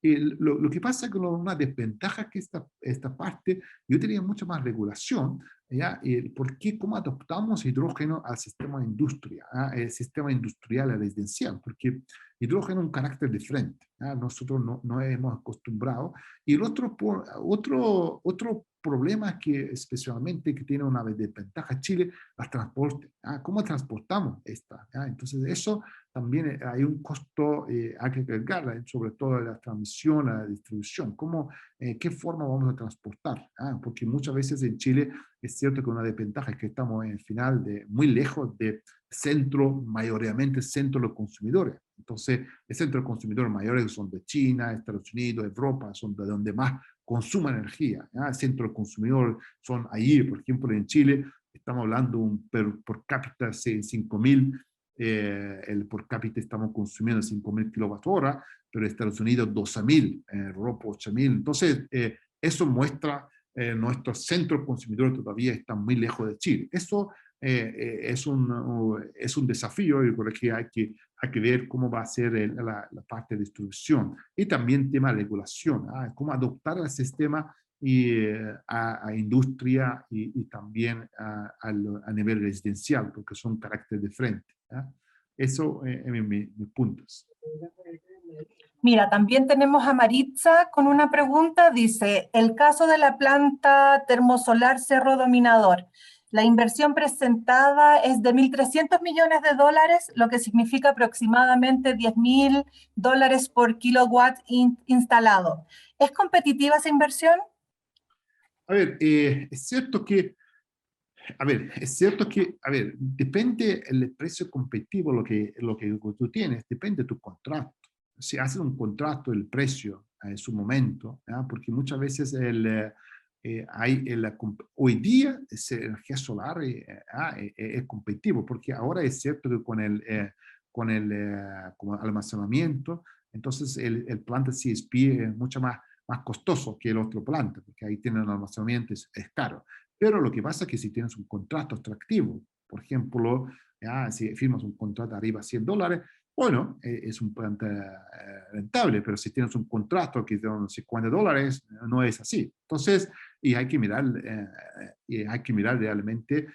lo que pasa con una desventaja que esta parte, yo tenía mucha más regulación, ¿ya? Porque cómo adoptamos hidrógeno al sistema de industria, ¿ah? El sistema industrial residencial, porque hidrógeno es un carácter diferente, ¿ah? Nosotros no hemos acostumbrado. Y el otro problema que especialmente que tiene una desventaja Chile, el transporte. ¿Ah? ¿Cómo transportamos esta? ¿Ah? Entonces eso también hay un costo, hay que cargarla, sobre todo la transmisión, la distribución. ¿Qué forma vamos a transportar? ¿Ah? Porque muchas veces en Chile es cierto que una desventaja es que estamos en el final muy lejos de centro, mayoritariamente centro de los consumidores. Entonces, el centro de consumidores mayores son de China, Estados Unidos, Europa, son de donde más consuma energía. ¿Ya? El centro de consumidor son allí, por ejemplo, en Chile, estamos hablando por cápita de 5.000, el por cápita estamos consumiendo 5.000 kilowatt-hora, pero en Estados Unidos 12.000, Europa 8.000. Entonces, eso muestra nuestro centro consumidor todavía está muy lejos de Chile. Eso es un desafío y por aquí hay que ver cómo va a ser la parte de distribución y también tema de regulación, cómo adoptar el sistema a industria y también a nivel residencial, porque son carácter diferentes. Eso es mis puntos. Mira, también tenemos a Maritza con una pregunta. Dice, el caso de la planta termosolar Cerro Dominador. La inversión presentada es de $1.300 millones, lo que significa aproximadamente $10.000 por kilowatt instalado. ¿Es competitiva esa inversión? A ver, es cierto que depende el precio competitivo, lo que tú tienes, depende de tu contrato. Si haces un contrato, el precio en su momento, ¿ya? Porque muchas veces hoy día esa energía solar es competitivo, porque ahora es cierto que como almacenamiento, entonces el planta CSP es mucho más costoso que el otro planta, porque ahí tienen el almacenamiento, es caro. Pero lo que pasa es que si tienes un contrato atractivo, por ejemplo, si firmas un contrato arriba de $100, bueno, es un planta rentable, pero si tienes un contrato que te dan $50, no es así. Entonces, hay que mirar realmente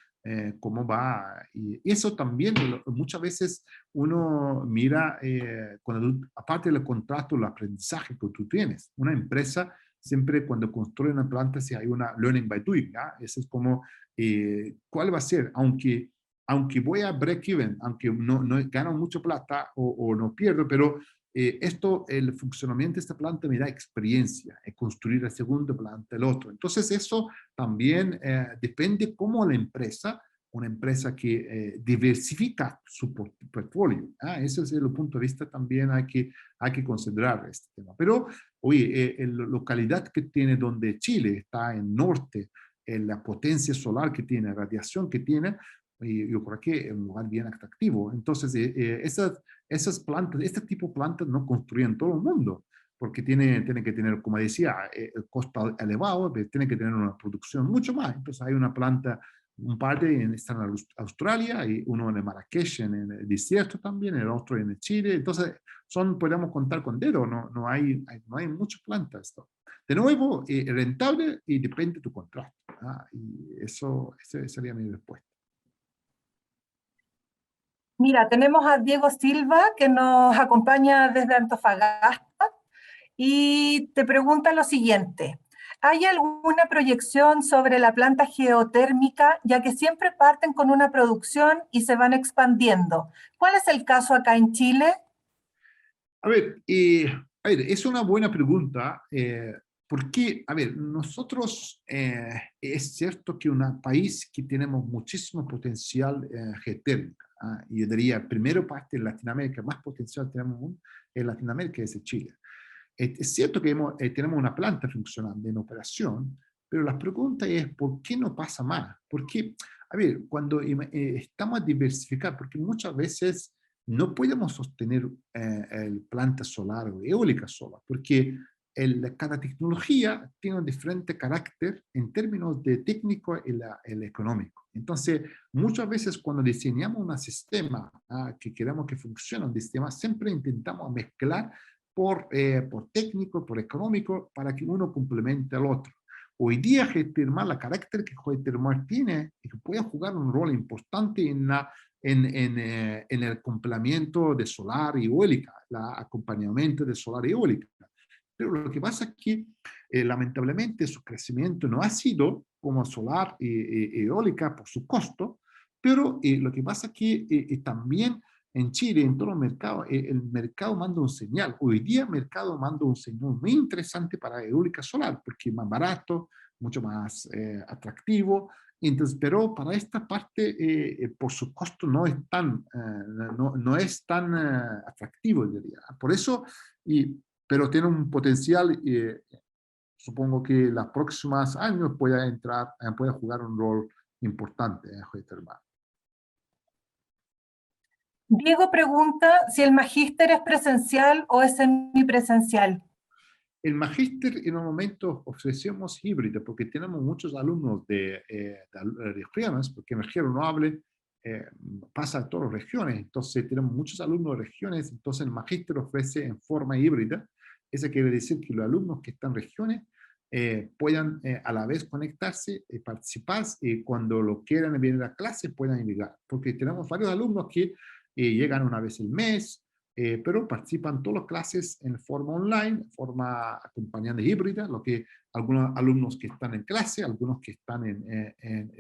cómo va. Y eso también, muchas veces uno mira, aparte del contrato, el aprendizaje que tú tienes. Una empresa, siempre cuando construye una planta, si hay una learning by doing, ¿ya? Eso es como, ¿cuál va a ser? Aunque voy a break even, aunque no gano mucho plata o no pierdo, pero el funcionamiento de esta planta me da experiencia en construir la segunda planta, el otro. Entonces eso también depende cómo la empresa, una empresa que diversifica su portfolio. Ese es el punto de vista también hay que considerar este tema. Pero, oye, la localidad que tiene donde Chile está en norte, la potencia solar que tiene, la radiación que tiene, y yo creo que es un lugar bien atractivo. Entonces, esas plantas, este tipo de plantas no construyen todo el mundo, porque tiene que tener, como decía, el costo elevado, tiene que tener una producción mucho más. Entonces, hay una planta, un par están en Australia, y uno en Marrakech, en el desierto también, el otro en Chile. Entonces, podemos contar con dedos, no hay muchas plantas. De nuevo, rentable y depende de tu contrato. Y esa sería mi respuesta. Mira, tenemos a Diego Silva, que nos acompaña desde Antofagasta, y te pregunta lo siguiente. ¿Hay alguna proyección sobre la planta geotérmica, ya que siempre parten con una producción y se van expandiendo? ¿Cuál es el caso acá en Chile? A ver, es una buena pregunta, porque, a ver, nosotros, es cierto que un país que tenemos muchísimo potencial geotérmico, y yo diría, primero parte de Latinoamérica, más potencial tenemos en Latinoamérica es Chile. Es cierto que tenemos una planta funcionando en operación, pero la pregunta es, ¿por qué no pasa más? Porque, a ver, cuando estamos a diversificar, porque muchas veces no podemos sostener el planta solar o eólica sola, porque cada tecnología tiene un diferente carácter en términos de técnico y el económico. Entonces, muchas veces cuando diseñamos un sistema que queremos que funcione, un sistema, siempre intentamos mezclar por técnico, por económico, para que uno complemente al otro. Hoy día geothermal, la carácter que geothermal tiene, es que puede jugar un rol importante en el complemento de solar y eólica, el acompañamiento de solar y eólica. Pero lo que pasa es que lamentablemente su crecimiento no ha sido como solar y eólica por su costo, pero lo que pasa es que también en Chile, en todo el mercado manda un señal. Hoy día el mercado manda un señal muy interesante para eólica solar, porque es más barato, mucho más atractivo. Entonces, pero para esta parte, por su costo, no es tan atractivo, diría. Por eso, pero tiene un potencial, supongo que en los próximos años pueda jugar un rol importante en geothermal. Diego pregunta si el magíster es presencial o es semipresencial. El magíster en un momento ofrecemos híbrido porque tenemos muchos alumnos de regiones, porque energía renovable pasa a todas las regiones, entonces tenemos muchos alumnos de regiones, entonces el magíster ofrece en forma híbrida. Eso quiere decir que los alumnos que están en regiones puedan a la vez conectarse y participar, y cuando lo quieran venir a clase puedan llegar, porque tenemos varios alumnos que llegan una vez al mes, pero participan todas las clases en forma online, forma acompañante híbrida, lo que algunos alumnos que están en clase, algunos que están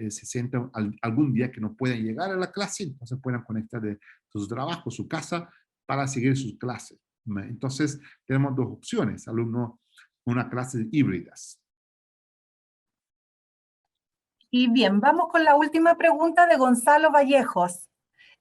se sienten algún día que no pueden llegar a la clase, entonces pueden conectar de sus trabajos, su casa, para seguir sus clases. Entonces tenemos dos opciones, alumnos, una clase híbridas. Y bien, vamos con la última pregunta de Gonzalo Vallejos.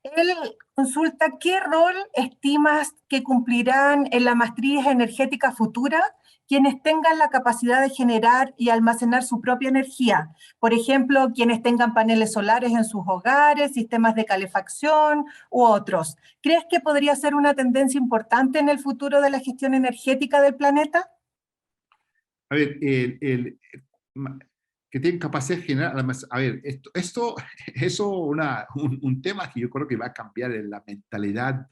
Él consulta, ¿qué rol estimas que cumplirán en la matriz energética futura quienes tengan la capacidad de generar y almacenar su propia energía. Por ejemplo, quienes tengan paneles solares en sus hogares, sistemas de calefacción u otros. ¿Crees que podría ser una tendencia importante en el futuro de la gestión energética del planeta? A ver, que tienen capacidad de generar, además, a ver, eso un tema que yo creo que va a cambiar en la mentalidad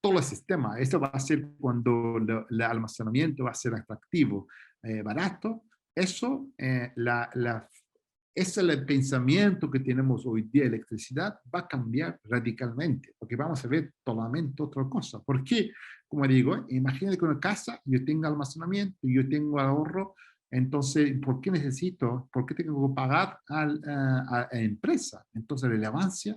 todo el sistema. Esto va a ser cuando el almacenamiento va a ser atractivo, barato. Eso, ese es el pensamiento que tenemos hoy día, electricidad, va a cambiar radicalmente, porque vamos a ver totalmente otra cosa. ¿Por qué? Como digo, imagínate que en una casa yo tengo almacenamiento, yo tengo ahorro, entonces, ¿por qué tengo que pagar a la empresa? Entonces, la relevancia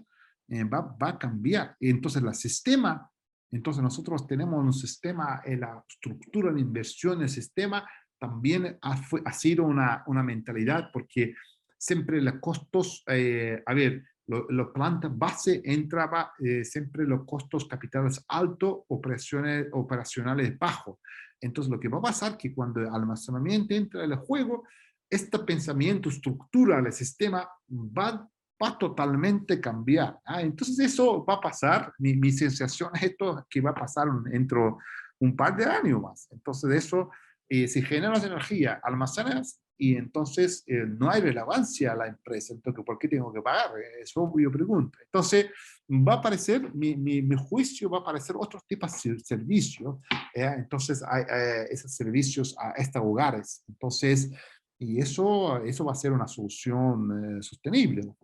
va a cambiar. Entonces, el sistema, entonces nosotros tenemos un sistema, la estructura de inversión, el sistema también ha sido una mentalidad, porque siempre los costos, a ver, la planta base entraba siempre los costos capitales altos, operacionales bajos. Entonces lo que va a pasar es que cuando el almacenamiento entra en el juego, este pensamiento, estructura del sistema va totalmente cambiar. Entonces eso va a pasar, mi sensación es esto que va a pasar dentro un par de años más. Entonces eso, si generas energía, almacenas, y entonces no hay relevancia a la empresa. Entonces, ¿por qué tengo que pagar? Eso yo pregunto. Entonces, va a aparecer, mi juicio va a aparecer otros tipos de servicios. Entonces, hay esos servicios a estos hogares. Entonces, y eso va a ser una solución sostenible,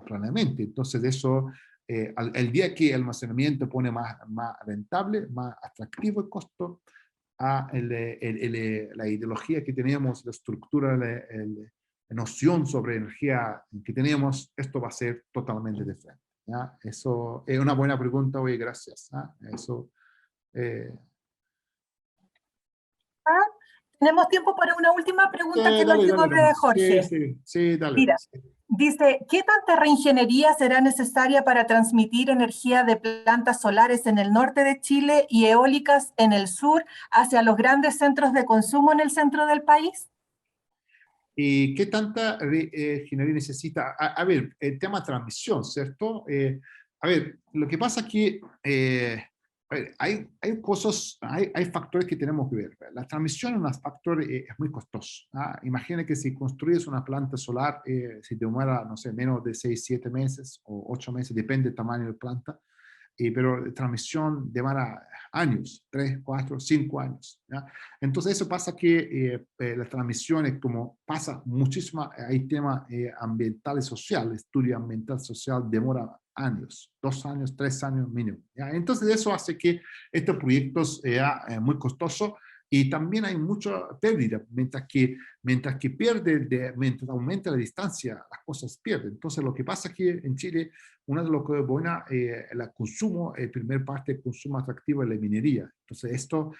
claramente. Entonces, eso, el día que el almacenamiento pone más rentable, más atractivo el costo, la ideología que teníamos, la estructura, la noción sobre energía que teníamos, esto va a ser totalmente diferente. ¿Ya? Eso es una buena pregunta, oye, gracias. Eso, eh, Ah, tenemos tiempo para una última pregunta que nos dale, llegó dale de nomás. Sí, Jorge. sí, sí, dale. Mira, dice, ¿qué tanta reingeniería será necesaria para transmitir energía de plantas solares en el norte de Chile y eólicas en el sur hacia los grandes centros de consumo en el centro del país? ¿Y qué tanta ingeniería necesita? A ver, el tema transmisión, ¿cierto? A ver, lo que pasa aquí, a ver, hay cosas, hay factores que tenemos que ver. La transmisión es un factor es muy costoso. Imagina que si construyes una planta solar, si te demora, no sé, menos de 6, 7 meses o 8 meses, depende del tamaño de la planta, pero la transmisión demora años, 3, 4, 5 años. ¿Ya? Entonces eso pasa que las transmisiones, como pasa muchísimo, hay temas ambientales sociales, estudio ambiental social demora años, 2 años, 3 años mínimo. ¿Ya? Entonces eso hace que estos proyectos sean muy costosos y también hay mucha pérdida, mientras que mientras aumenta la distancia, las cosas pierden. Entonces lo que pasa aquí en Chile, una de las cosas buenas, el consumo, el primer parte del consumo atractivo es la minería. Entonces esto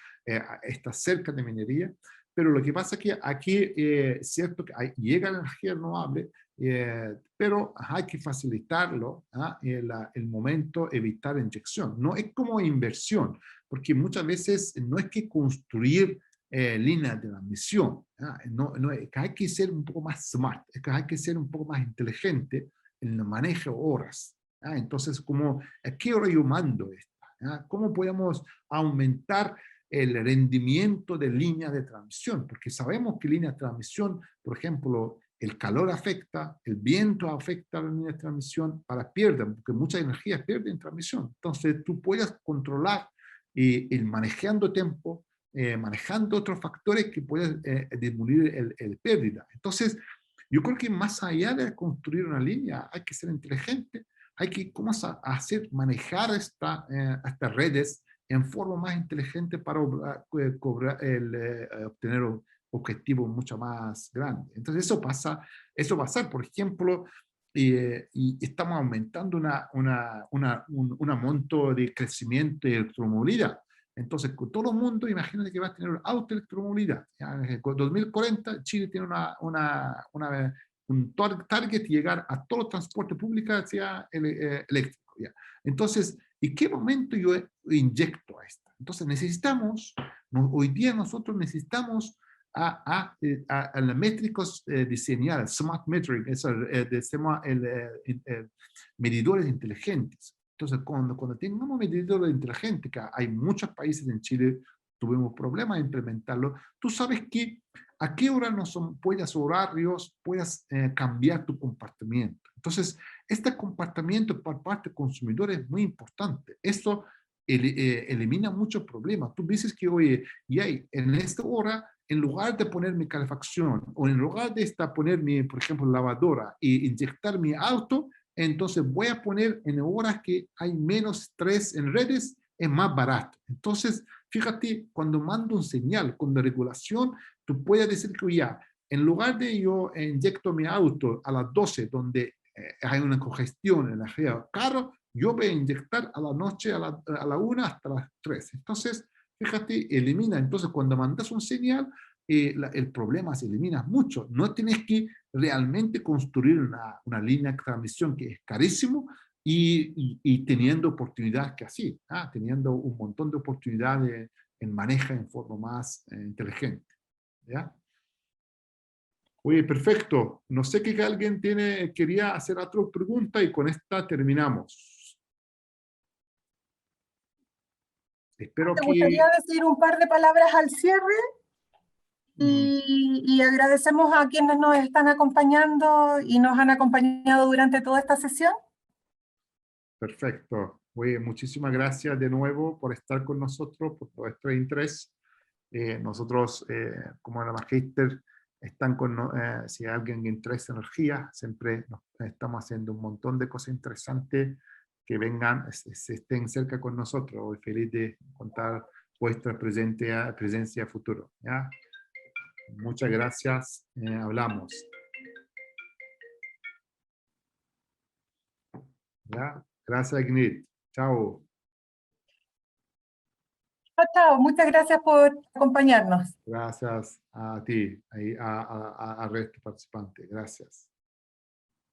está cerca de minería, pero lo que pasa es que aquí es cierto que llega la energía renovable, pero hay que facilitarlo, el momento, evitar inyección. No es como inversión, porque muchas veces no es que construir líneas de transmisión, es que hay que ser un poco más smart, es que hay que ser un poco más inteligente en el manejo de horas. Entonces, ¿a qué hora yo mando esto? ¿Cómo podemos aumentar el rendimiento de líneas de transmisión? Porque sabemos que líneas de transmisión, por ejemplo, el calor afecta, el viento afecta a la línea de transmisión, pierden, porque mucha energía pierde en transmisión. Entonces, tú puedes controlar el manejando tiempo, manejando otros factores que pueden disminuir el pérdida. Entonces, yo creo que más allá de construir una línea, hay que ser inteligente, hay que cómo hacer, manejar estas redes en forma más inteligente para obtener objetivos mucho más grandes. Entonces eso va a ser, por ejemplo, y estamos aumentando un monto de crecimiento de electromovilidad. Entonces, todo el mundo, imagínate que va a tener autoelectromovilidad. Ya, en el 2040, Chile tiene un target llegar a todo el transporte público hacia eléctrico. ¿Ya? Entonces, ¿en qué momento yo inyecto a esto? Entonces, hoy día nosotros necesitamos a los métricos de señal, smart metering, medidores inteligentes. Entonces, cuando tengamos medidores inteligentes, que hay muchos países en Chile, tuvimos problemas de implementarlo, tú sabes que a qué hora no son, puedes horarios, puedes cambiar tu comportamiento. Entonces, este comportamiento por parte del consumidor es muy importante. Esto elimina muchos problemas. Tú dices que, oye, en esta hora, en lugar de poner mi calefacción o en lugar de poner mi, por ejemplo, lavadora e inyectar mi auto, entonces voy a poner en horas que hay menos estrés en redes, es más barato. Entonces, fíjate, cuando mando un señal con la regulación, tú puedes decir que ya, en lugar de yo inyecto mi auto a las 12, donde hay una congestión en la red del carro, yo voy a inyectar a la noche a la 1 hasta las 3. Entonces, fíjate, elimina. Entonces, cuando mandas un señal, el problema se elimina mucho. No tienes que realmente construir una línea de transmisión que es carísimo y teniendo oportunidades que así, teniendo un montón de oportunidades en maneja en forma más inteligente. ¿Ya? Oye, perfecto. No sé que alguien quería hacer otra pregunta y con esta terminamos. Espero ¿Te que... gustaría decir un par de palabras al cierre? Y agradecemos a quienes nos están acompañando y nos han acompañado durante toda esta sesión. Perfecto. Oye, muchísimas gracias de nuevo por estar con nosotros, por vuestro interés. Nosotros, como la Magister, si alguien le interesa energía, siempre estamos haciendo un montón de cosas interesantes que vengan, estén cerca con nosotros. Hoy feliz de contar vuestra presencia futuro. ¿Ya? Muchas gracias. Hablamos. ¿Ya? Gracias, Ignit. Chao. Chao, chao. Muchas gracias por acompañarnos. Gracias a ti, al resto participante. Gracias.